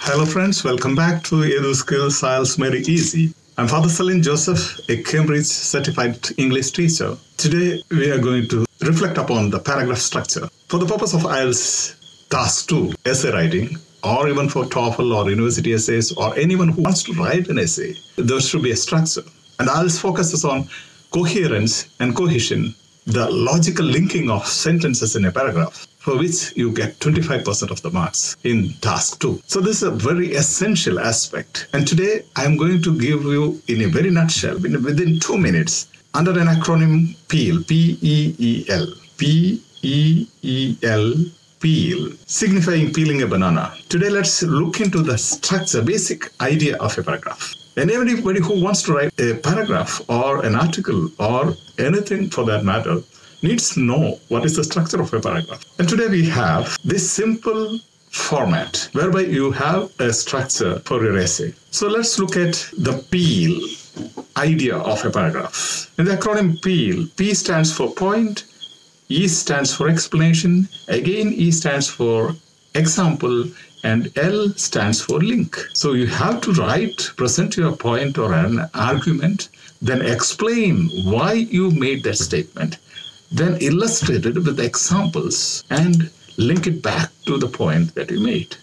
Hello friends, welcome back to Edu Skills IELTS Made Easy. I'm Father Salim Joseph, a Cambridge certified English teacher. Today we are going to reflect upon the paragraph structure. For the purpose of IELTS Task 2, essay writing, or even for TOEFL or university essays, or anyone who wants to write an essay, there should be a structure. And IELTS focuses on coherence and cohesion, the logical linking of sentences in a paragraph, for which you get 25% of the marks in Task 2. So this is a very essential aspect. And today I'm going to give you, in a very nutshell, within 2 minutes, under an acronym PEAL, P-E-E-L, P-E-E-L, PEAL, signifying peeling a banana. Today let's look into the structure, basic idea of a paragraph. And anybody who wants to write a paragraph or an article or anything for that matter needs to know what is the structure of a paragraph. And today we have this simple format whereby you have a structure for your essay. So let's look at the PEAL idea of a paragraph. In the acronym PEAL, P stands for point, E stands for explanation, again E stands for example, and L stands for link. So you have to present your point or an argument, then explain why you made that statement, then illustrate it with examples and link it back to the point that you made.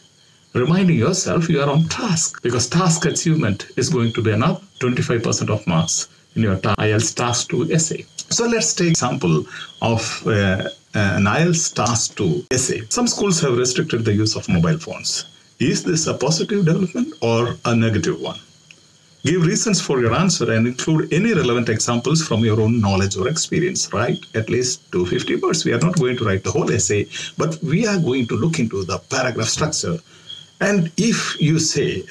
Reminding yourself you are on task, because task achievement is going to be another 25% of marks in your IELTS Task 2 essay. So let's take example of an IELTS Task 2 essay. Some schools have restricted the use of mobile phones. Is this a positive development or a negative one? Give reasons for your answer and include any relevant examples from your own knowledge or experience. Write at least 250 words. We are not going to write the whole essay, but we are going to look into the paragraph structure. And if you say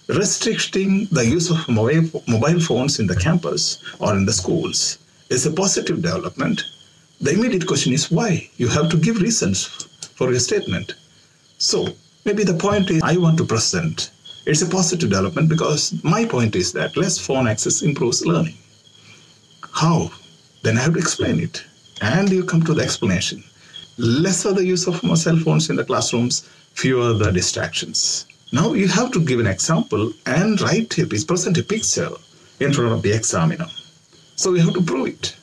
restricting the use of mobile phones in the campus or in the schools is a positive development, the immediate question is why? You have to give reasons for your statement. So maybe the point is I want to present it's a positive development because my point is that less phone access improves learning. How? Then I have to explain it. And you come to the explanation. Lesser the use of cell phones in the classrooms, fewer the distractions. Now you have to give an example and present a picture in front of the examiner. So you have to prove it.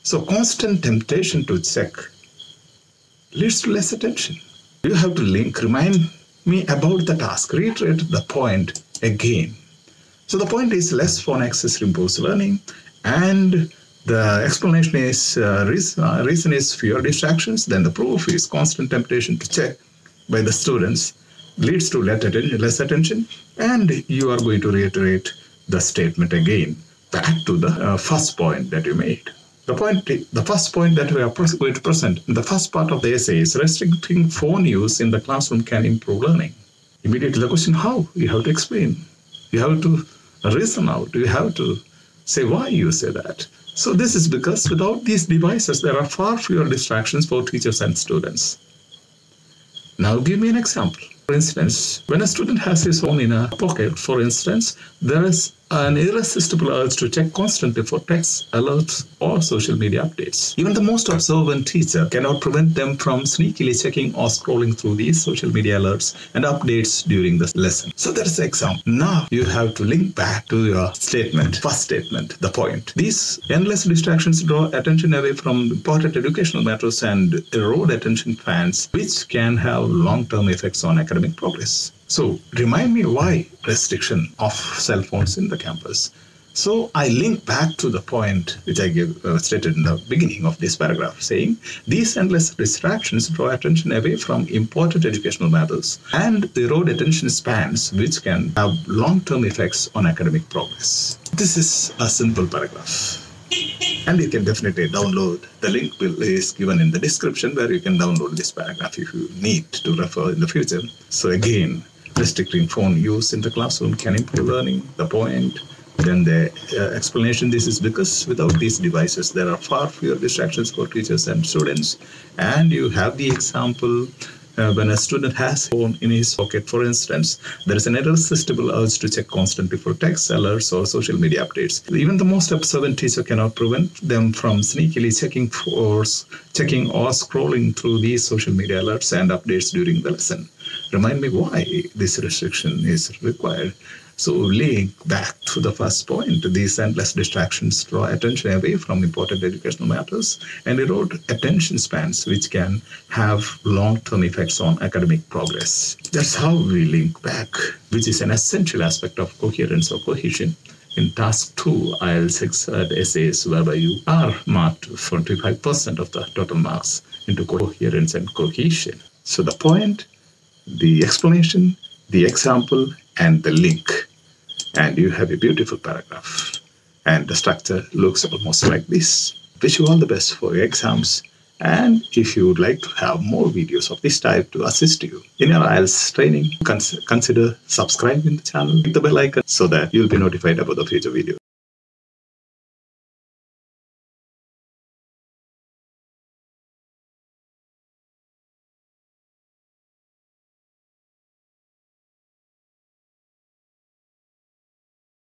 So constant temptation to check leads to less attention. You have to remind me about the task, reiterate the point again. So the point is less phone access improves learning, and the explanation is reason is fewer distractions. Then the proof is constant temptation to check by the students leads to less attention, and you are going to reiterate the statement again back to the first point that you made. The first point that we are going to present in the first part of the essay is restricting phone use in the classroom can improve learning. Immediately the question, how? You have to explain. You have to reason out. You have to say why you say that. So this is because without these devices, there are far fewer distractions for teachers and students. Now give me an example. For instance, when a student has his phone in a pocket, for instance, there is an irresistible urge to check constantly for text, alerts, or social media updates. Even the most observant teacher cannot prevent them from sneakily checking or scrolling through these social media alerts and updates during the lesson. So that's the example. Now you have to link back to your statement, first statement, the point. These endless distractions draw attention away from important educational matters and erode attention spans, which can have long-term effects on academic progress. So remind me why restriction of cell phones in the campus. So I link back to the point which I stated in the beginning of this paragraph, saying these endless distractions draw attention away from important educational matters and erode attention spans, which can have long-term effects on academic progress. This is a simple paragraph. And you can definitely download. The link is given in the description where you can download this paragraph if you need to refer in the future. So again, restricting phone use in the classroom can improve learning, the point. Then the explanation, this is because without these devices, there are far fewer distractions for teachers and students. And you have the example when a student has a phone in his pocket, for instance, there is an irresistible urge to check constantly for text, alerts, or social media updates. Even the most observant teacher cannot prevent them from sneakily checking or scrolling through these social media alerts and updates during the lesson. remind me why this restriction is required. So link back to the first point. These endless distractions draw attention away from important educational matters and erode attention spans, which can have long-term effects on academic progress. That's how we link back, which is an essential aspect of coherence or cohesion. In task 2, IELTS essays, whereby you are marked 45% of the total marks into coherence and cohesion. So the point, the explanation, the example, and the link. And you have a beautiful paragraph. And the structure looks almost like this. Wish you all the best for your exams. And if you would like to have more videos of this type to assist you in your IELTS training, consider subscribing the channel, hit the bell icon so that you'll be notified about the future videos.